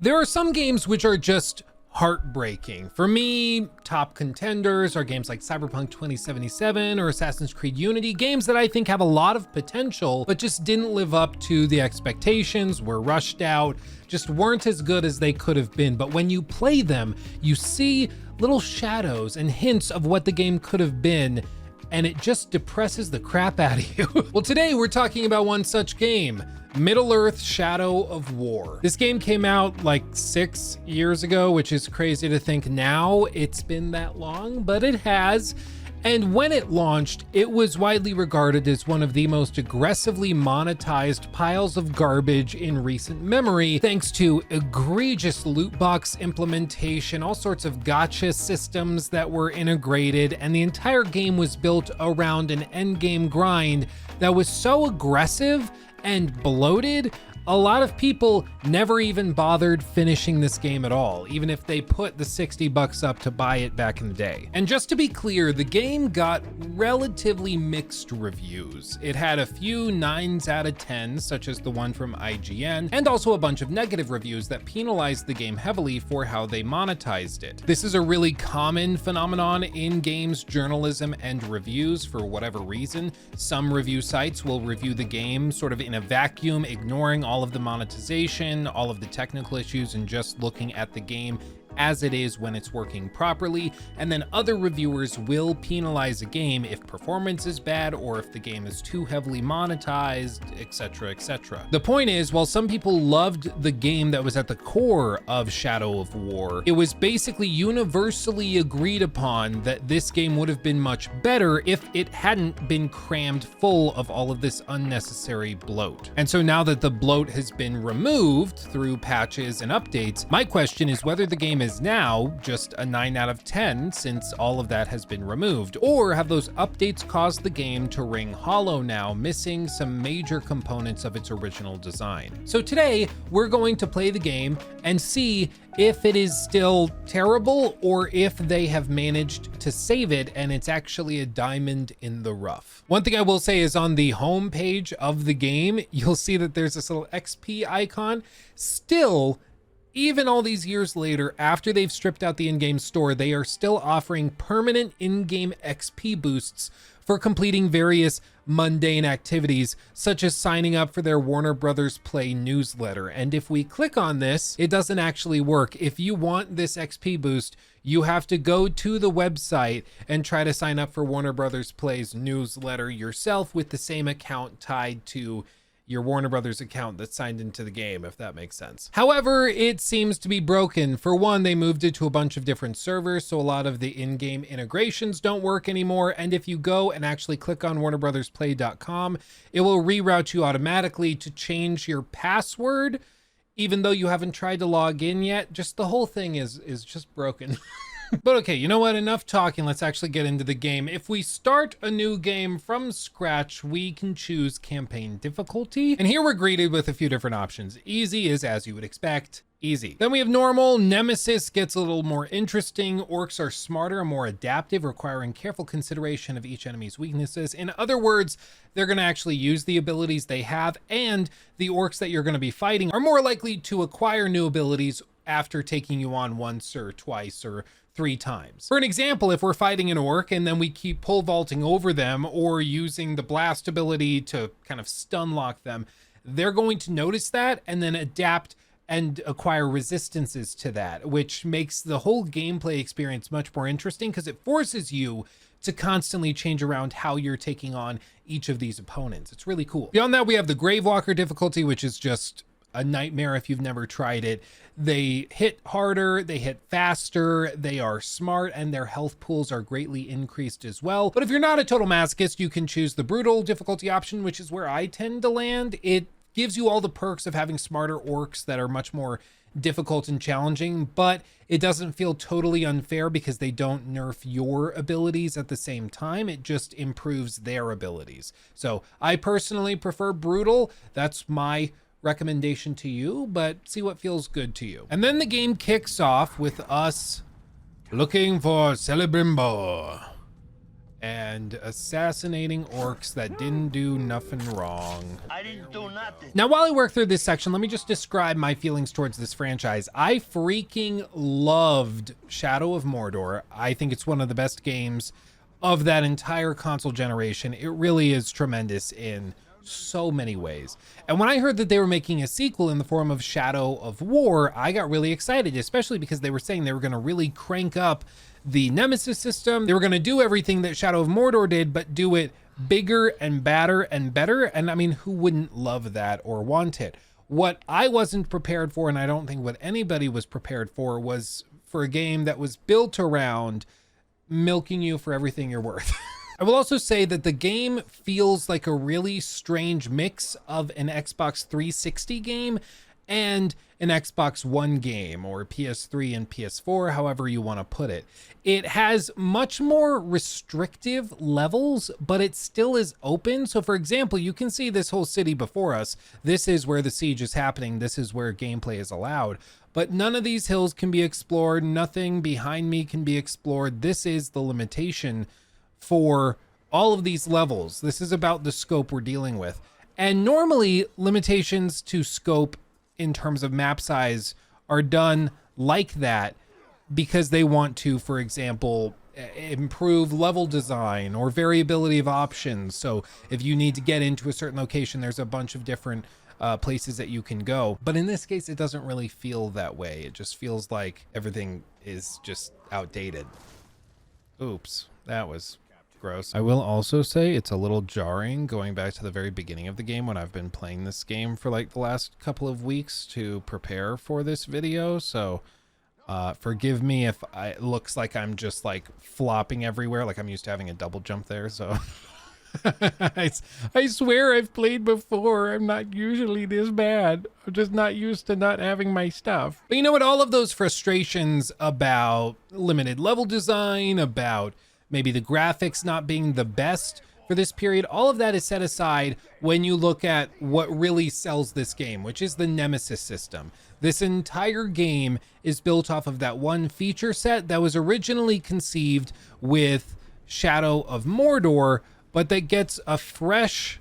There are some games which are just heartbreaking. For me, top contenders are games like Cyberpunk 2077 or Assassin's Creed Unity, games that I think have a lot of potential, but just didn't live up to the expectations, were rushed out, just weren't as good as they could have been. But when you play them, you see little shadows and hints of what the game could have been, and it just depresses the crap out of you. Well, today we're talking about one such game, Middle-earth: Shadow of War. This game came out like 6 years ago, which is crazy to think now it's been that long, but it has. And when it launched, it was widely regarded as one of the most aggressively monetized piles of garbage in recent memory, thanks to egregious loot box implementation, all sorts of gotcha systems that were integrated, and the entire game was built around an endgame grind that was so aggressive and bloated, a lot of people never even bothered finishing this game at all, even if they put the $60 up to buy it back in the day. And just to be clear, the game got relatively mixed reviews. It had a few 9s out of 10, such as the one from IGN, and also a bunch of negative reviews that penalized the game heavily for how they monetized it. This is a really common phenomenon in games journalism and reviews for whatever reason. Some review sites will review the game sort of in a vacuum, ignoring all of the monetization, all of the technical issues, and just looking at the game as it is when it's working properly. And then other reviewers will penalize a game if performance is bad or if the game is too heavily monetized, etc., etc. The point is, while some people loved the game that was at the core of Shadow of War, it was basically universally agreed upon that this game would have been much better if it hadn't been crammed full of all of this unnecessary bloat. And so now that the bloat has been removed through patches and updates, my question is whether the game is now just a 9 out of 10 since all of that has been removed, or have those updates caused the game to ring hollow now, missing some major components of its original design. So today we're going to play the game and see if it is still terrible or if they have managed to save it and it's actually a diamond in the rough. One thing I will say is on the home page of the game, you'll see that there's this little XP icon. Still, even all these years later, after they've stripped out the in-game store, they are still offering permanent in-game XP boosts for completing various mundane activities, such as signing up for their Warner Brothers Play newsletter. And if we click on this, it doesn't actually work. If you want this XP boost, you have to go to the website and try to sign up for Warner Brothers Play's newsletter yourself with the same account tied to your Warner Brothers account that's signed into the game, if that makes sense. However, it seems to be broken. For one, they moved it to a bunch of different servers, so a lot of the in-game integrations don't work anymore. And if you go and actually click on warnerbrothersplay.com, it will reroute you automatically to change your password, even though you haven't tried to log in yet. Just the whole thing is just broken. But okay, you know what? Enough talking. Let's actually get into the game. If we start a new game from scratch, we can choose campaign difficulty. And here we're greeted with a few different options. Easy is, as you would expect, easy. Then we have normal. Nemesis gets a little more interesting. Orcs are smarter and more adaptive, requiring careful consideration of each enemy's weaknesses. In other words, they're going to actually use the abilities they have, and the orcs that you're going to be fighting are more likely to acquire new abilities after taking you on once or twice or 3 times. For an example, if we're fighting an orc and then we keep pole vaulting over them or using the blast ability to kind of stun lock them, they're going to notice that and then adapt and acquire resistances to that, which makes the whole gameplay experience much more interesting because it forces you to constantly change around how you're taking on each of these opponents. It's really cool. Beyond that, we have the Gravewalker difficulty, which is just a nightmare if you've never tried it. They hit harder, they hit faster, they are smart, and their health pools are greatly increased as well. But if you're not a total masochist, you can choose the brutal difficulty option, which is where I tend to land. It gives you all the perks of having smarter orcs that are much more difficult and challenging, but it doesn't feel totally unfair because they don't nerf your abilities at the same time. It just improves their abilities. So I personally prefer brutal. That's my recommendation to you, but see what feels good to you. And then the game kicks off with us looking for Celebrimbor. and assassinating orcs that didn't do nothing wrong. I didn't do nothing. Now, while I work through this section, let me just describe my feelings towards this franchise. I freaking loved Shadow of Mordor. I think it's one of the best games of that entire console generation. It really is tremendous in so many ways. And when I heard that they were making a sequel in the form of Shadow of War, I got really excited, especially because they were saying they were going to really crank up the nemesis system. They were going to do everything that Shadow of Mordor did, but do it bigger and badder and better. And I mean, who wouldn't love that or want it? What I wasn't prepared for, and I don't think what anybody was prepared for, was for a game that was built around milking you for everything you're worth. I will also say that the game feels like a really strange mix of an Xbox 360 game and an Xbox One game, or PS3 and PS4, however you want to put it. It has much more restrictive levels, but it still is open. So for example, you can see this whole city before us. This is where the siege is happening. This is where gameplay is allowed. But none of these hills can be explored. Nothing behind me can be explored. This is the limitation for all of these levels. This is about the scope we're dealing with. And normally limitations to scope in terms of map size are done like that because they want to, for example, improve level design or variability of options. So if you need to get into a certain location, there's a bunch of different places that you can go. But in this case, it doesn't really feel that way. It just feels like everything is just outdated. Oops, that was gross. I will also say it's a little jarring going back to the very beginning of the game when I've been playing this game for like the last couple of weeks to prepare for this video. So forgive me if it looks like I'm just like flopping everywhere, like I'm used to having a double jump there. So I swear I've played before. I'm not usually this bad. I'm just not used to not having my stuff. But you know what? All of those frustrations about limited level design, about maybe the graphics not being the best for this period, all of that is set aside when you look at what really sells this game, which is the nemesis system. This entire game is built off of that one feature set that was originally conceived with Shadow of Mordor, but that gets a fresh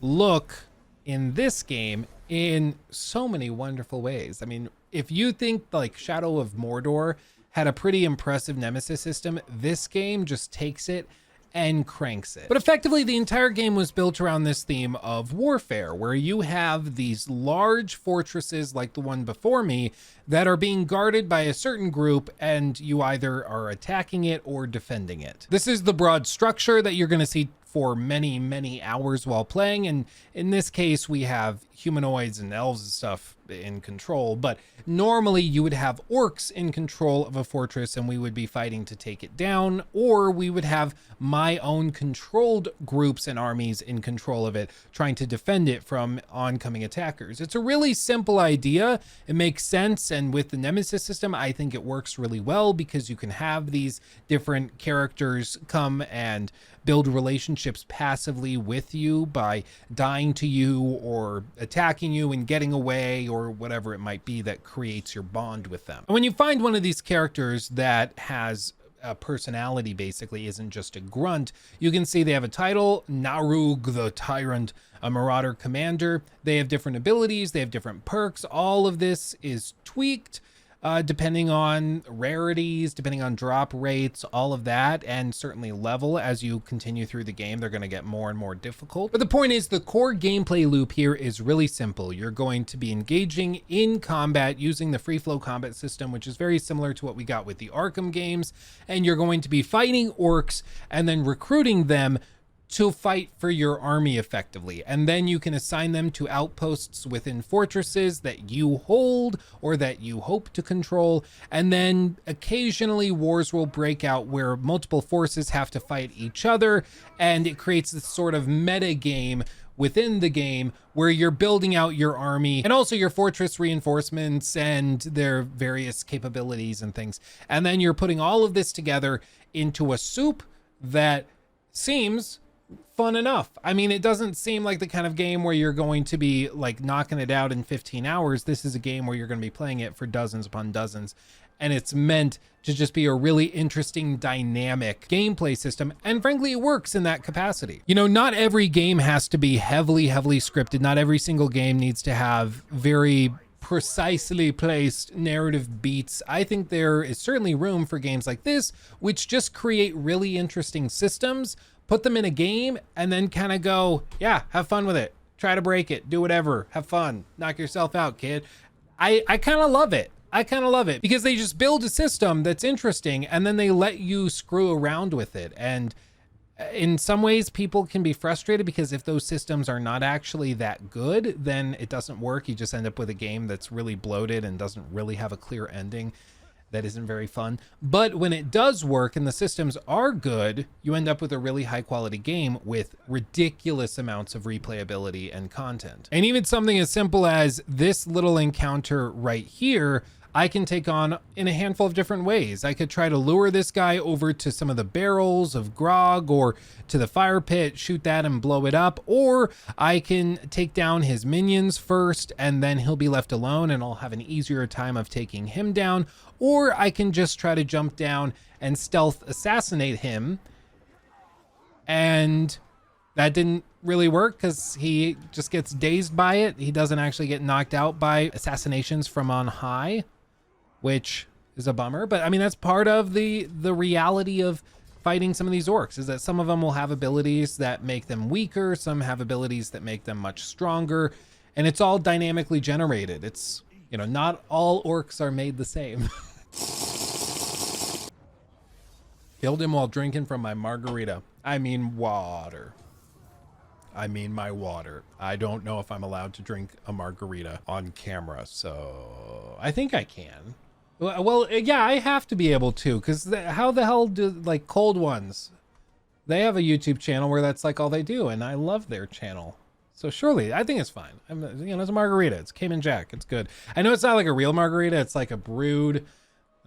look in this game in so many wonderful ways. I mean, if you think like Shadow of Mordor had a pretty impressive nemesis system, this game just takes it and cranks it. But effectively, the entire game was built around this theme of warfare, where you have these large fortresses like the one before me that are being guarded by a certain group, and you either are attacking it or defending it. This is the broad structure that you're going to see for many, many hours while playing. And in this case, we have humanoids and elves and stuff in control, but normally you would have orcs in control of a fortress and we would be fighting to take it down, or we would have my own controlled groups and armies in control of it, trying to defend it from oncoming attackers. It's a really simple idea. It makes sense. And with the nemesis system, I think it works really well because you can have these different characters come and build relationships passively with you by dying to you or attacking you and getting away or whatever it might be that creates your bond with them. And when you find one of these characters that has a personality, basically isn't just a grunt, you can see they have a title, Narug the Tyrant, a Marauder Commander. They have different abilities, they have different perks. All of this is tweaked depending on rarities, depending on drop rates, all of that, and certainly level. As you continue through the game, they're going to get more and more difficult. But the point is, the core gameplay loop here is really simple. You're going to be engaging in combat using the free flow combat system, which is very similar to what we got with the Arkham games, and you're going to be fighting orcs and then recruiting them to fight for your army effectively. And then you can assign them to outposts within fortresses that you hold or that you hope to control. And then occasionally wars will break out where multiple forces have to fight each other. And it creates this sort of meta game within the game where you're building out your army and also your fortress reinforcements and their various capabilities and things. And then you're putting all of this together into a soup that seems fun enough. I mean, it doesn't seem like the kind of game where you're going to be like knocking it out in 15 hours. This is a game where you're going to be playing it for dozens upon dozens, and it's meant to just be a really interesting, dynamic gameplay system. And frankly, it works in that capacity. You know, not every game has to be heavily scripted. Not every single game needs to have very precisely placed narrative beats. I think there is certainly room for games like this, which just create really interesting systems, put them in a game, and then kind of go, yeah, have fun with it. Try to break it, do whatever, have fun, knock yourself out, kid. I kind of love it. I kind of love it because they just build a system that's interesting and then they let you screw around with it. And in some ways, people can be frustrated because if those systems are not actually that good, then it doesn't work. You just end up with a game that's really bloated and doesn't really have a clear ending. That isn't very fun. But when it does work and the systems are good, you end up with a really high quality game with ridiculous amounts of replayability and content. And even something as simple as this little encounter right here, I can take on in a handful of different ways. I could try to lure this guy over to some of the barrels of grog or to the fire pit, shoot that and blow it up, or I can take down his minions first and then he'll be left alone and I'll have an easier time of taking him down, or I can just try to jump down and stealth assassinate him. And that didn't really work because he just gets dazed by it. He doesn't actually get knocked out by assassinations from on high, which is a bummer. But I mean, that's part of the reality of fighting some of these orcs, is that some of them will have abilities that make them weaker, some have abilities that make them much stronger, and it's all dynamically generated. It's, you know, not all orcs are made the same. Killed him while drinking from my margarita. I mean water. I mean my water. I don't know if I'm allowed to drink a margarita on camera, so I think I can. Well, yeah, I have to be able to, because how the hell do, like, Cold Ones, they have a YouTube channel where that's like all they do, and I love their channel. So surely, I think it's fine. You know, it's a margarita. It's Cayman Jack. It's good. I know it's not like a real margarita. It's like a brewed,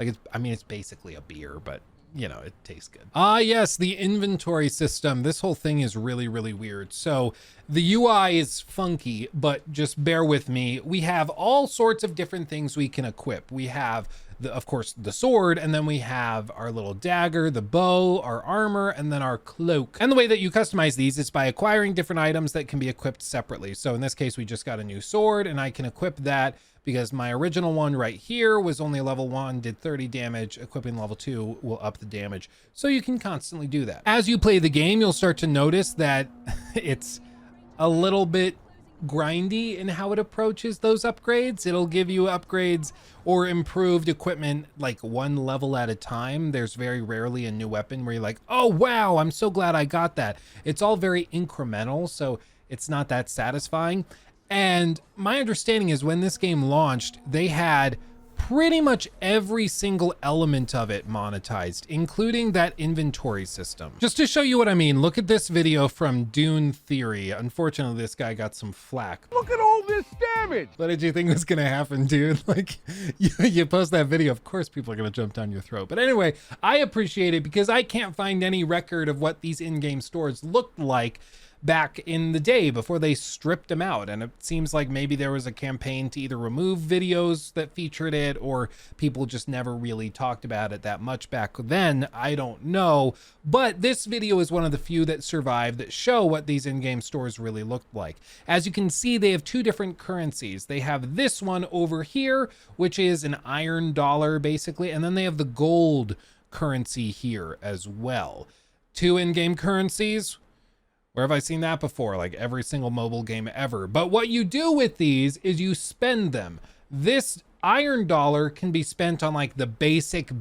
like, it's, I mean, it's basically a beer, but you know, it tastes good. Ah, yes, the inventory system. This whole thing is really, really weird. So the UI is funky, but just bear with me. We have all sorts of different things we can equip. We have, of course, the sword, and then we have our little dagger, the bow, our armor, and then our cloak. And the way that you customize these is by acquiring different items that can be equipped separately. So in this case, we just got a new sword, and I can equip that because my original one right here was only level 1, did 30 damage. Equipping level 2 will up the damage. So you can constantly do that. As you play the game, you'll start to notice that it's a little bit grindy in how it approaches those upgrades. It'll give you upgrades or improved equipment like one level at a time. There's very rarely a new weapon where you're like, oh wow, I'm so glad I got that. It's all very incremental, so it's not that satisfying. And my understanding is when this game launched, they had pretty much every single element of it monetized, including that inventory system. Just to show you what I mean, look at this video from Dune Theory. Unfortunately, this guy got some flack. Look at all this damage! What did you think was gonna happen, dude? Like, you post that video, of course people are gonna jump down your throat. But anyway, I appreciate it because I can't find any record of what these in-game stores looked like back in the day before they stripped them out. And it seems like maybe there was a campaign to either remove videos that featured it, or people just never really talked about it that much back then. I don't know, but this video is one of the few that survived that show what these in-game stores really looked like. As you can see, they have two different currencies. They have this one over here, which is an iron dollar basically, and then they have the gold currency here as well. Two in-game currencies. Where have I seen that before? Like every single mobile game ever. But what you do with these is you spend them. This iron dollar can be spent on like the basic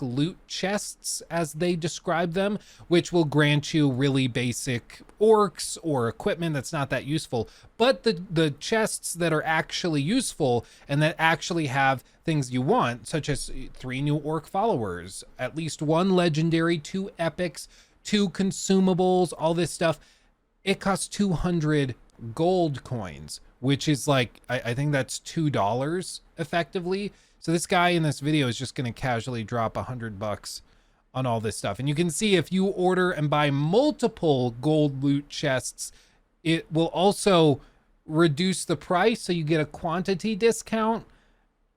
loot chests, as they describe them, which will grant you really basic orcs or equipment that's not that useful. But the chests that are actually useful and that actually have things you want, such as 3 new orc followers, at least 1 legendary, 2 epics, 2 consumables, all this stuff, it costs 200 gold coins, which is like, I think that's $2 effectively. So this guy in this video is just gonna casually drop $100 on all this stuff. And you can see if you order and buy multiple gold loot chests, it will also reduce the price, so you get a quantity discount.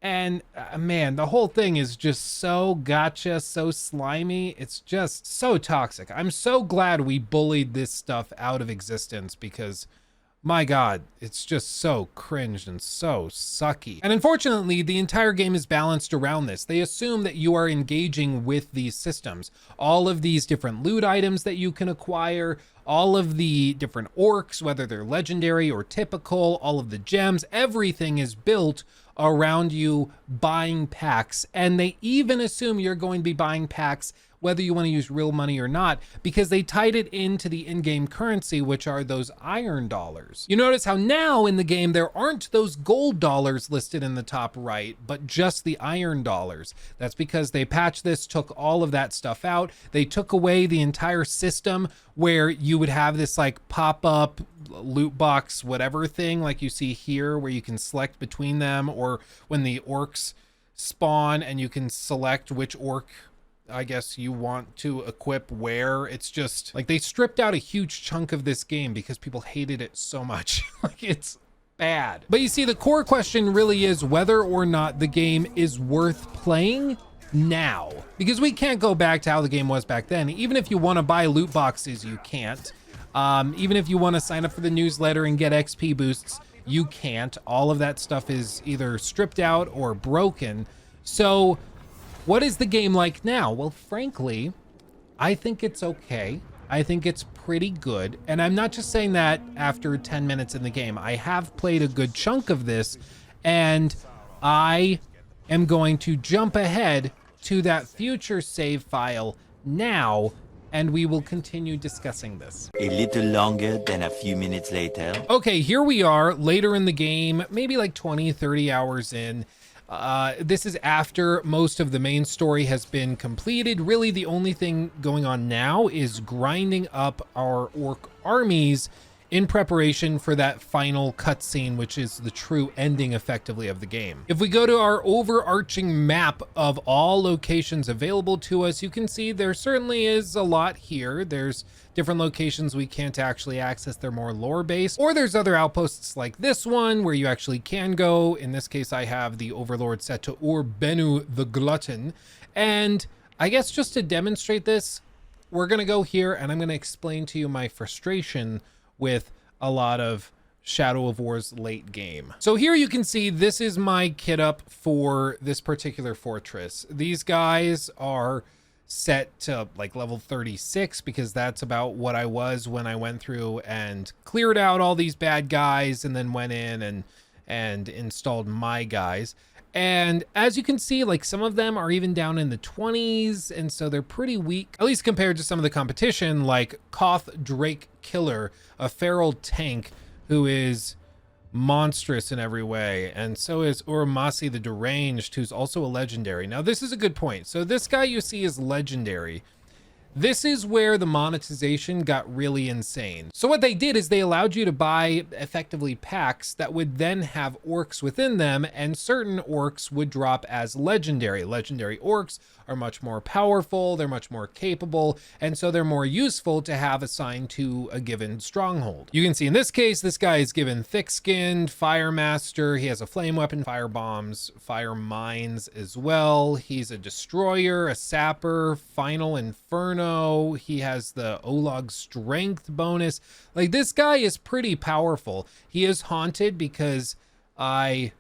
And man, the whole thing is just so gotcha, so slimy. It's just so toxic. I'm so glad we bullied this stuff out of existence, because my God, it's just so cringe and so sucky. And unfortunately, the entire game is balanced around this. They assume that you are engaging with these systems. All of these different loot items that you can acquire, all of the different orcs, whether they're legendary or typical, all of the gems, everything is built around you buying packs. And they even assume you're going to be buying packs whether you want to use real money or not, because they tied it into the in-game currency, which are those iron dollars. You notice how now in the game, there aren't those gold dollars listed in the top right, but just the iron dollars. That's because they patched this, took all of that stuff out. They took away the entire system where you would have this like pop-up loot box, whatever thing, like you see here, where you can select between them, or when the orcs spawn and you can select which orc, I guess, you want to equip where. It's just like they stripped out a huge chunk of this game because people hated it so much. Like, it's bad. But you see, the core question really is whether or not the game is worth playing now, because we can't go back to how the game was back then. Even if you want to buy loot boxes, you can't. Even if you want to sign up for the newsletter and get XP boosts, you can't. All of that stuff is either stripped out or broken. So what is the game like now? Well, frankly, I think it's okay. I think it's pretty good. And I'm not just saying that after 10 minutes in the game. I have played a good chunk of this, and I am going to jump ahead to that future save file now, and we will continue discussing this. A little longer than a few minutes later. Okay, here we are later in the game, maybe like 20, 30 hours in. This is after most of the main story has been completed. Really, the only thing going on now is grinding up our orc armies in preparation for that final cutscene, which is the true ending, effectively, of the game. If we go to our overarching map of all locations available to us, you can see there certainly is a lot here. There's different locations we can't actually access. They're more lore-based, or there's other outposts like this one where you actually can go. In this case, I have the Overlord set to Benu the Glutton. And I guess just to demonstrate this, we're gonna go here and I'm gonna explain to you my frustration with a lot of Shadow of War's late game. So here you can see this is my kit up for this particular fortress. These guys are set to like level 36 because that's about what I was when I went through and cleared out all these bad guys and then went in and installed my guys. And as you can see, like some of them are even down in the 20s, and so they're pretty weak, at least compared to some of the competition, like Koth Drake Killer, a feral tank who is monstrous in every way, and so is Uramasi the Deranged, who's also a legendary. Now this is a good point. So this guy you see is legendary. This is where the monetization got really insane. So what they did is they allowed you to buy effectively packs that would then have orcs within them, and certain orcs would drop as legendary. Legendary orcs are much more powerful, they're much more capable, and so they're more useful to have assigned to a given stronghold. You can see in this case, this guy is given thick-skinned, fire master, he has a flame weapon, fire bombs, fire mines as well. He's a destroyer, a sapper, final inferno. He has the Olog strength bonus. Like, this guy is pretty powerful. He is haunted because I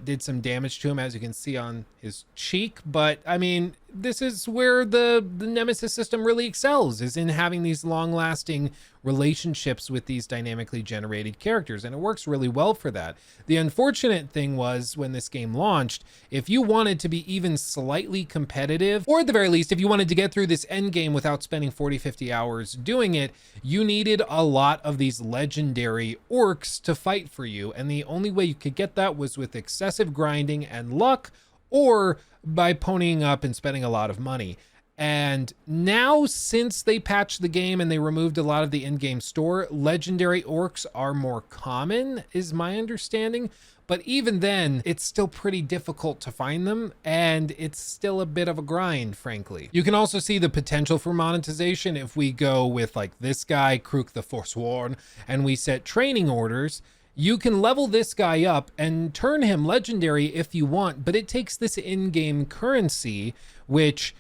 did some damage to him, as you can see on his cheek. But I mean, this is where the nemesis system really excels, is in having these long-lasting relationships with these dynamically generated characters, and it works really well for that. The unfortunate thing was, when this game launched, if you wanted to be even slightly competitive, or at the very least, if you wanted to get through this end game without spending 40-50 hours doing it, you needed a lot of these legendary orcs to fight for you, and the only way you could get that was with excessive grinding and luck, or by ponying up and spending a lot of money. And now, since they patched the game and they removed a lot of the in-game store, legendary orcs are more common, is my understanding. But even then, it's still pretty difficult to find them, and it's still a bit of a grind, frankly. You can also see the potential for monetization if we go with like this guy, Krook the Forsworn, and we set training orders. You can level this guy up and turn him legendary if you want, but it takes this in-game currency, which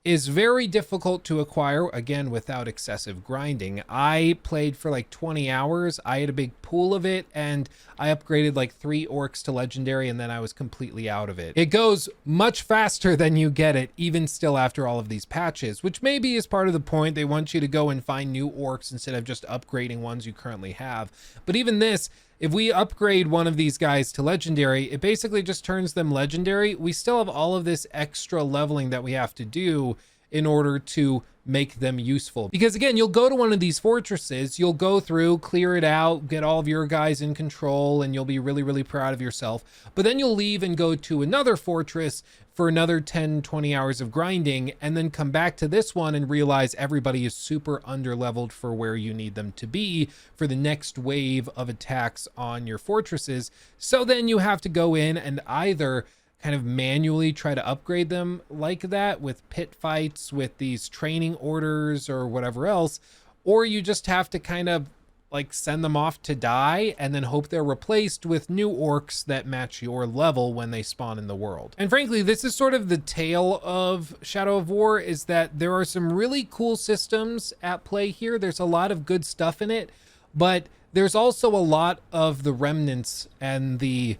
is very difficult to acquire, again, without excessive grinding. I played for like 20 hours. I had a big pool of it, and I upgraded like 3 orcs to legendary, and then I was completely out of it. It goes much faster than you get it, even still after all of these patches, which maybe is part of the point. They want you to go and find new orcs instead of just upgrading ones you currently have. But even this, if we upgrade one of these guys to legendary, it basically just turns them legendary. We still have all of this extra leveling that we have to do in order to make them useful. Because again, you'll go to one of these fortresses, you'll go through, clear it out, get all of your guys in control, and you'll be really, really proud of yourself. But then you'll leave and go to another fortress for another 10, 20 hours of grinding, and then come back to this one and realize everybody is super underleveled for where you need them to be for the next wave of attacks on your fortresses. So then you have to go in and either kind of manually try to upgrade them like that with pit fights, with these training orders or whatever else, or you just have to kind of like send them off to die and then hope they're replaced with new orcs that match your level when they spawn in the world. And frankly, this is sort of the tale of Shadow of War, is that there are some really cool systems at play here. There's a lot of good stuff in it, but there's also a lot of the remnants and the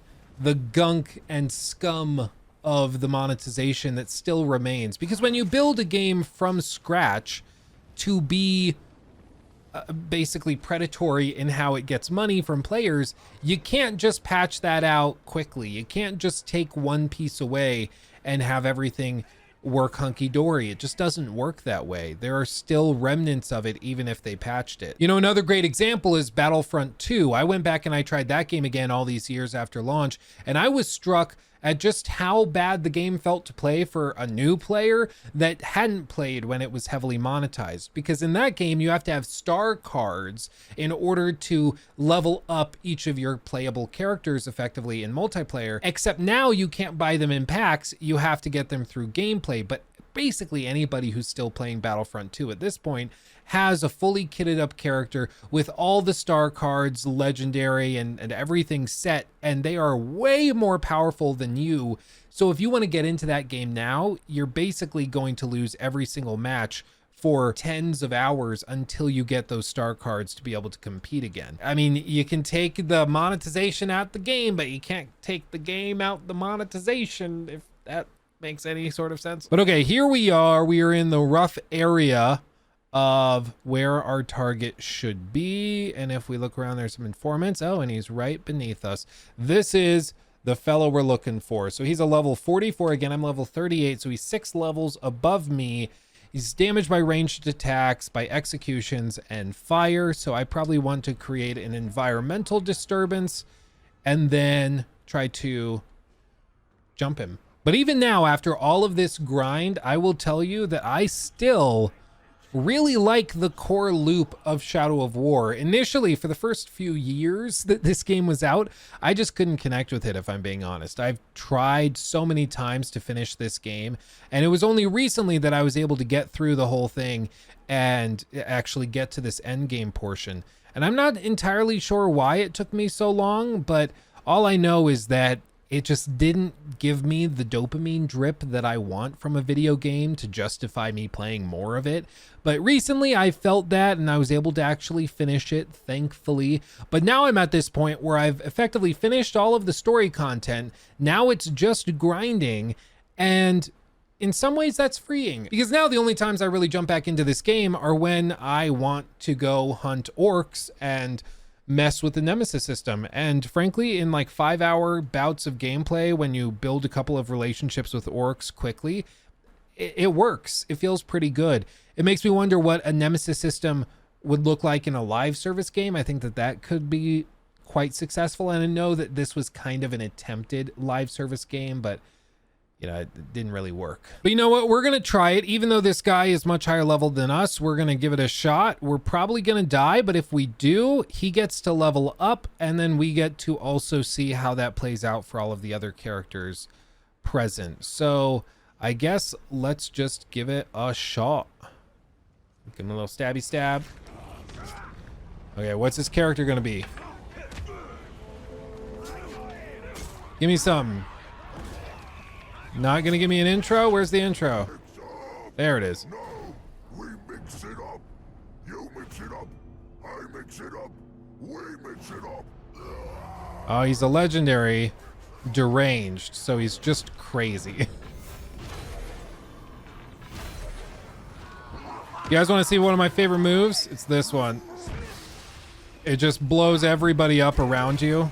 gunk and scum of the monetization that still remains. Because when you build a game from scratch to be basically predatory in how it gets money from players, you can't just patch that out quickly. You can't just take one piece away and have everything work hunky-dory. It just doesn't work that way. There are still remnants of it, even if they patched it. You know, another great example is Battlefront 2. I went back and I tried that game again all these years after launch, and I was struck at just how bad the game felt to play for a new player that hadn't played when it was heavily monetized. Because in that game, you have to have star cards in order to level up each of your playable characters effectively in multiplayer, except now you can't buy them in packs, you have to get them through gameplay. But basically anybody who's still playing Battlefront 2 at this point has a fully kitted up character with all the star cards, legendary, and everything set, and they are way more powerful than you. So if you want to get into that game now, you're basically going to lose every single match for tens of hours until you get those star cards to be able to compete again. I mean, you can take the monetization out the game, but you can't take the game out the monetization, if that makes any sort of sense. But okay, here we are. We are in the rough area of where our target should be. And if we look around, there's some informants. Oh, and he's right beneath us. This is the fellow we're looking for. So he's a level 44. Again, I'm level 38. So he's 6 levels above me. He's damaged by ranged attacks, by executions, and fire. So I probably want to create an environmental disturbance and then try to jump him. But even now, after all of this grind, I will tell you that I still really like the core loop of Shadow of War. Initially, for the first few years that this game was out, I just couldn't connect with it, if I'm being honest. I've tried so many times to finish this game, and it was only recently that I was able to get through the whole thing and actually get to this end game portion. And I'm not entirely sure why it took me so long, but all I know is that it just didn't give me the dopamine drip that I want from a video game to justify me playing more of it. But recently I felt that, and I was able to actually finish it, thankfully. But now I'm at this point where I've effectively finished all of the story content. Now it's just grinding, and in some ways that's freeing, because now the only times I really jump back into this game are when I want to go hunt orcs and mess with the nemesis system. And frankly, in like 5-hour bouts of gameplay, when you build a couple of relationships with orcs quickly, it works. It feels pretty good. It makes me wonder what a nemesis system would look like in a live service game. I think that that could be quite successful. And I know that this was kind of an attempted live service game, but you know, it didn't really work. But you know what? We're going to try it. Even though this guy is much higher level than us, we're going to give it a shot. We're probably going to die, but if we do, he gets to level up, and then we get to also see how that plays out for all of the other characters present. So I guess let's just give it a shot. Give him a little stabby stab. Okay, what's this character going to be? Give me something. Not gonna give me an intro? Where's the intro? There it is. No, we mix it up. You mix it up. I mix it up. We mix it up. Oh, he's a legendary deranged, so he's just crazy. You guys want to see one of my favorite moves? It's this one. It just blows everybody up around you.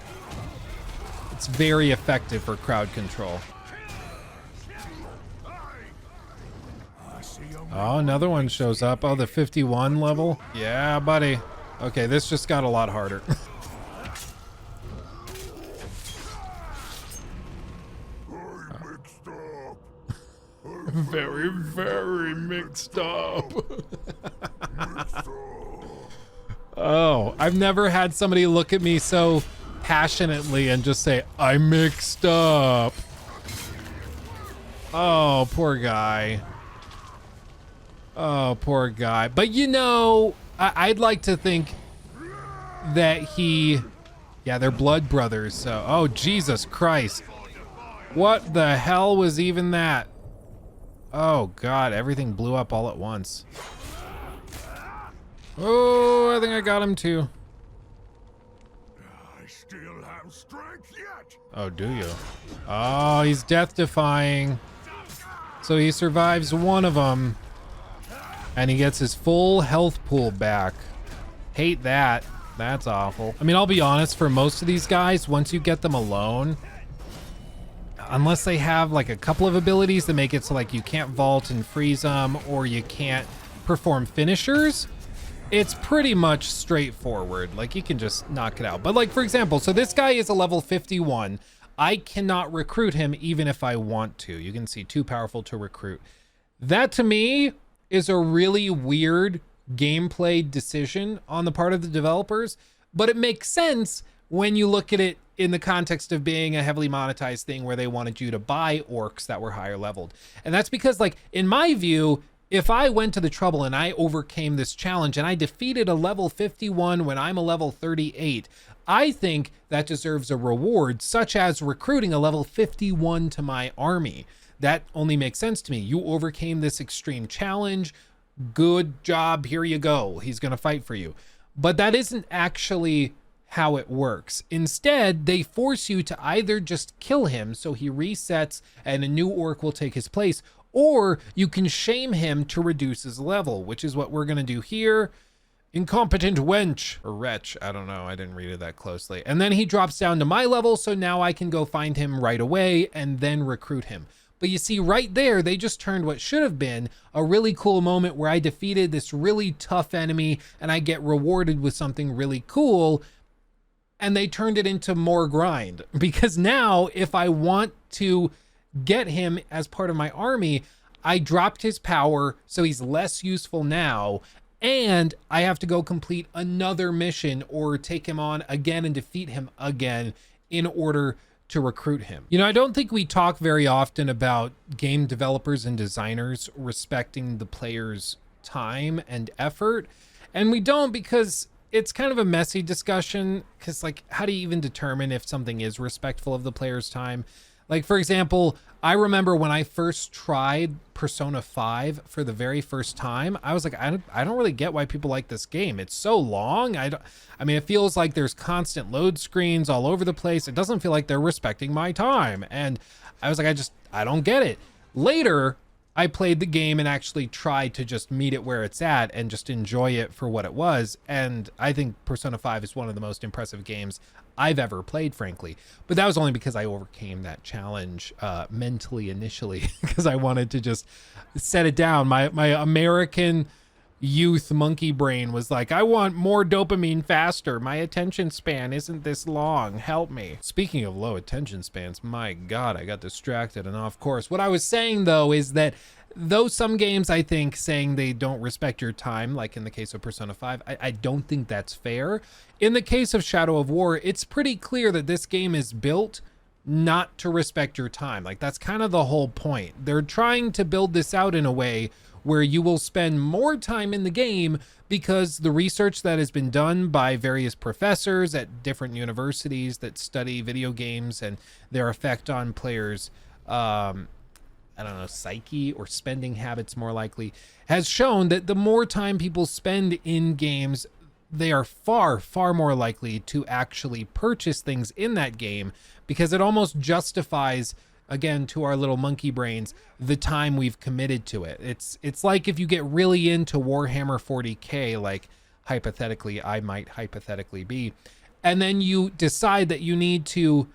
It's very effective for crowd control. Oh, another one shows up. Oh, the 51 level. Yeah, buddy. Okay, this just got a lot harder. Very, very mixed up. Oh, I've never had somebody look at me so passionately and just say, I mixed up. Oh, poor guy. Oh, poor guy. But you know, I'd like to think that yeah, they're blood brothers. So, oh, Jesus Christ. What the hell was even that? Oh, God, everything blew up all at once. Oh, I think I got him too. I still have strength yet. Oh, do you? Oh, he's death defying. So he survives one of them. And he gets his full health pool back. Hate that. That's awful. I mean, I'll be honest, for most of these guys, once you get them alone, unless they have like a couple of abilities that make it so like you can't vault and freeze them, or you can't perform finishers, it's pretty much straightforward. Like you can just knock it out. But like, for example, so this guy is a level 51. I cannot recruit him even if I want to. You can see too powerful to recruit. That to me is a really weird gameplay decision on the part of the developers, but it makes sense when you look at it in the context of being a heavily monetized thing where they wanted you to buy orcs that were higher leveled. And that's because, like, in my view, if I went to the trouble and I overcame this challenge and I defeated a level 51 when I'm a level 38, I think that deserves a reward, such as recruiting a level 51 to my army. That only makes sense to me. You overcame this extreme challenge. Good job. Here you go. He's going to fight for you. But that isn't actually how it works. Instead, they force you to either just kill him so he resets and a new orc will take his place, or you can shame him to reduce his level, which is what we're going to do here. Incompetent wench or wretch. I don't know. I didn't read it that closely. And then he drops down to my level. So now I can go find him right away and then recruit him. But you see right there, they just turned what should have been a really cool moment where I defeated this really tough enemy and I get rewarded with something really cool. And they turned it into more grind, because now if I want to get him as part of my army, I dropped his power. So he's less useful now. And I have to go complete another mission or take him on again and defeat him again in order to recruit him. You know, I don't think we talk very often about game developers and designers respecting the player's time and effort. And we don't, because it's kind of a messy discussion, because like, how do you even determine if something is respectful of the player's time? Like, for example, I remember when I first tried Persona 5 for the very first time, I was like, I don't really get why people like this game. It's so long. I mean, it feels like there's constant load screens all over the place. It doesn't feel like they're respecting my time. And I was like, I don't get it. Later, I played the game and actually tried to just meet it where it's at and just enjoy it for what it was. And I think Persona 5 is one of the most impressive games I've ever played, frankly. But that was only because I overcame that challenge mentally initially, because I wanted to just set it down. My American youth monkey brain was like, I want more dopamine faster. My attention span isn't this long. Help me. Speaking of low attention spans, my God, I got distracted and off course. What I was saying though is that though some games I think saying they don't respect your time, like in the case of Persona 5, I don't think that's fair. In the case of Shadow of War, it's pretty clear that this game is built not to respect your time. Like that's kind of the whole point. They're trying to build this out in a way where you will spend more time in the game because the research that has been done by various professors at different universities that study video games and their effect on players, I don't know, psyche or spending habits more likely, has shown that the more time people spend in games, they are far, far more likely to actually purchase things in that game because it almost justifies, again, to our little monkey brains, the time we've committed to it. It's like if you get really into Warhammer 40K, like hypothetically, I might hypothetically be, and then you decide that you need to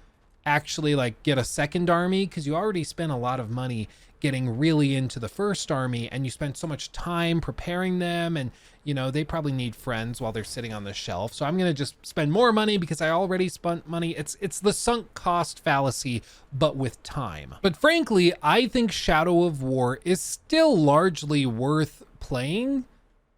actually like get a second army because you already spent a lot of money getting really into the first army and you spent so much time preparing them, and you know they probably need friends while they're sitting on the shelf, so I'm gonna just spend more money because I already spent money. It's the sunk cost fallacy but with time. But frankly, I think Shadow of War is still largely worth playing,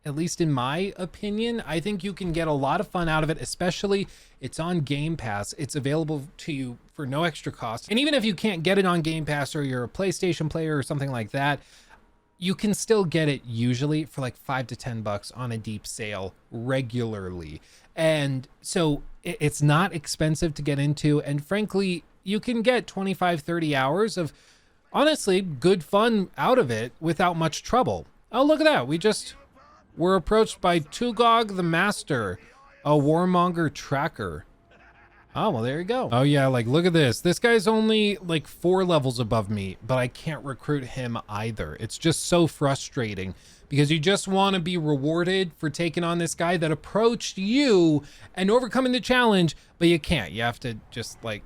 at least in my opinion. I think you can get a lot of fun out of it, especially it's on Game Pass. It's available to you for no extra cost. And even if you can't get it on Game Pass or you're a PlayStation player or something like that, you can still get it usually for like $5 to $10 on a deep sale regularly. And so it's not expensive to get into. And frankly, you can get 25, 30 hours of honestly good fun out of it without much trouble. Oh, look at that. We're approached by Tugog the Master, a warmonger tracker. Oh, well, there you go. Oh yeah, like look at this. This guy's only like 4 levels above me, but I can't recruit him either. It's just so frustrating because you just want to be rewarded for taking on this guy that approached you and overcoming the challenge, but you can't. You have to just like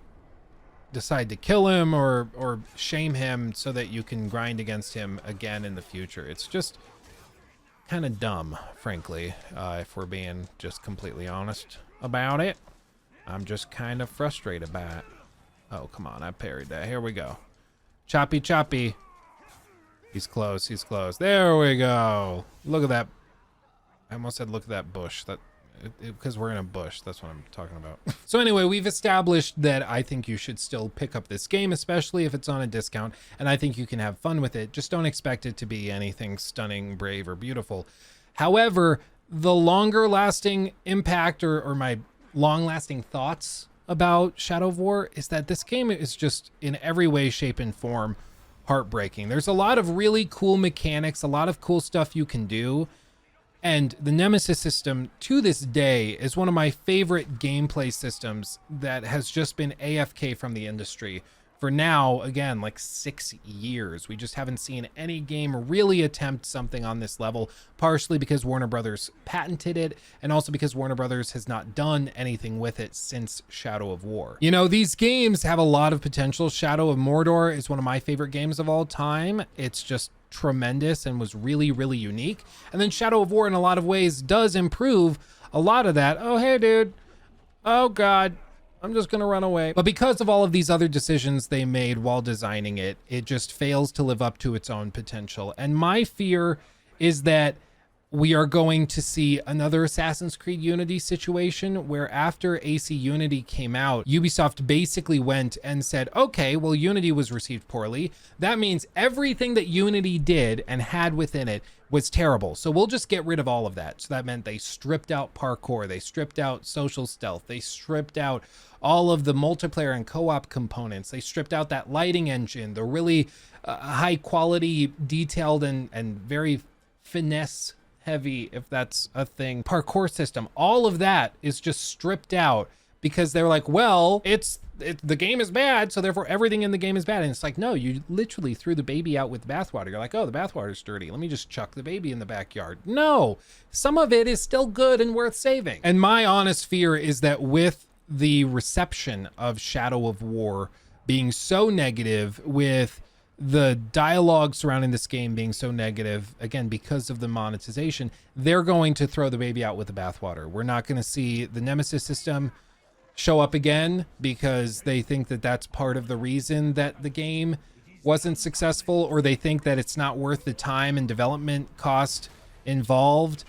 decide to kill him or shame him so that you can grind against him again in the future. It's just kind of dumb, frankly, if we're being just completely honest about it. I'm just kind of frustrated by it. Oh, come on, I parried that. Here we go. Choppy, choppy. He's close, he's close. There we go. Look at that. I almost said look at that bush. Because we're in a bush, that's what I'm talking about. So anyway, we've established that I think you should still pick up this game, especially if it's on a discount, and I think you can have fun with it. Just don't expect it to be anything stunning, brave, or beautiful. However, the longer lasting impact or my long lasting thoughts about Shadow of War is that this game is just in every way, shape, and form heartbreaking. There's a lot of really cool mechanics, a lot of cool stuff you can do. And the nemesis system to this day is one of my favorite gameplay systems that has just been AFK from the industry for now, again, like 6 years. We just haven't seen any game really attempt something on this level, partially because Warner Brothers patented it, and also because Warner Brothers has not done anything with it since Shadow of War. You know, these games have a lot of potential. Shadow of Mordor is one of my favorite games of all time. It's just tremendous and was really, really unique. And then Shadow of War in a lot of ways does improve a lot of that. Oh, hey, dude. Oh, God. I'm just gonna run away. But because of all of these other decisions they made while designing it, it just fails to live up to its own potential. And my fear is that we are going to see another Assassin's Creed Unity situation where after AC Unity came out, Ubisoft basically went and said, okay, well, Unity was received poorly. That means everything that Unity did and had within it was terrible. So we'll just get rid of all of that. So that meant they stripped out parkour, they stripped out social stealth, they stripped out all of the multiplayer and co-op components, they stripped out that lighting engine, the really high quality, detailed and very finesse heavy, if that's a thing, parkour system. All of that is just stripped out because they're like, well, the game is bad, so therefore everything in the game is bad. And it's like, no, you literally threw the baby out with the bathwater. You're like, oh, the bathwater's dirty, let me just chuck the baby in the backyard. No, some of it is still good and worth saving. And my honest fear is that with the reception of Shadow of War being so negative, with the dialogue surrounding this game being so negative, again, because of the monetization, they're going to throw the baby out with the bathwater. We're not going to see the nemesis system show up again because they think that that's part of the reason that the game wasn't successful, or they think that it's not worth the time and development cost involved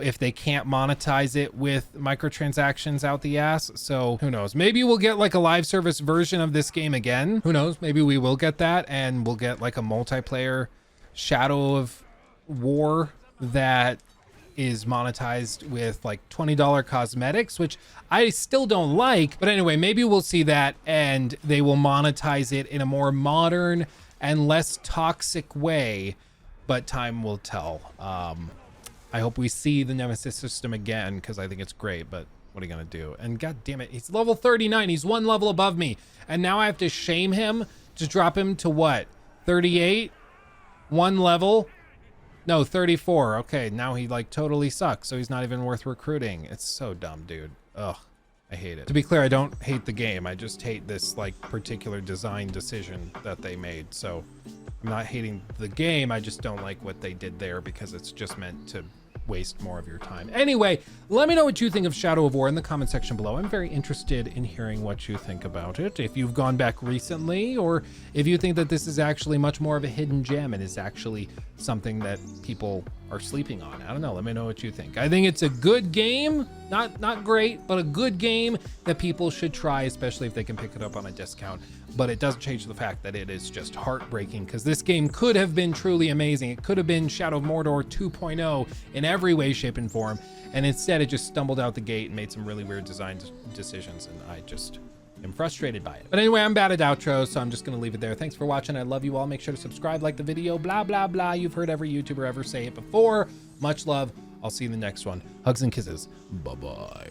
if they can't monetize it with microtransactions out the ass. So who knows, maybe we'll get like a live service version of this game again. Who knows, maybe we will get that, and we'll get like a multiplayer Shadow of War that is monetized with like $20 cosmetics, which I still don't like. But anyway, maybe we'll see that, and they will monetize it in a more modern and less toxic way, but time will tell. I hope we see the nemesis system again, because I think it's great, but what are you gonna do? And god damn it, he's level 39. He's one level above me, and now I have to shame him to drop him to what, 38? One level? No, 34. Okay, now he like totally sucks, so he's not even worth recruiting. It's so dumb, dude. Ugh, I hate it. To be clear, I don't hate the game. I just hate this like particular design decision that they made. So I'm not hating the game. I just don't like what they did there, because it's just meant to waste more of your time. Anyway, let me know what you think of Shadow of War in the comment section below. I'm very interested in hearing what you think about it. If you've gone back recently, or if you think that this is actually much more of a hidden gem and is actually something that people are sleeping on. I don't know. Let me know what you think. I think it's a good game. Not great, but a good game that people should try, especially if they can pick it up on a discount. But it doesn't change the fact that it is just heartbreaking, because this game could have been truly amazing. It could have been Shadow of Mordor 2.0 in every way, shape, and form. And instead it just stumbled out the gate and made some really weird design decisions. And I just am frustrated by it. But anyway, I'm bad at outros, so I'm just gonna leave it there. Thanks for watching. I love you all. Make sure to subscribe, like the video, blah, blah, blah. You've heard every YouTuber ever say it before. Much love. I'll see you in the next one. Hugs and kisses. Bye-bye.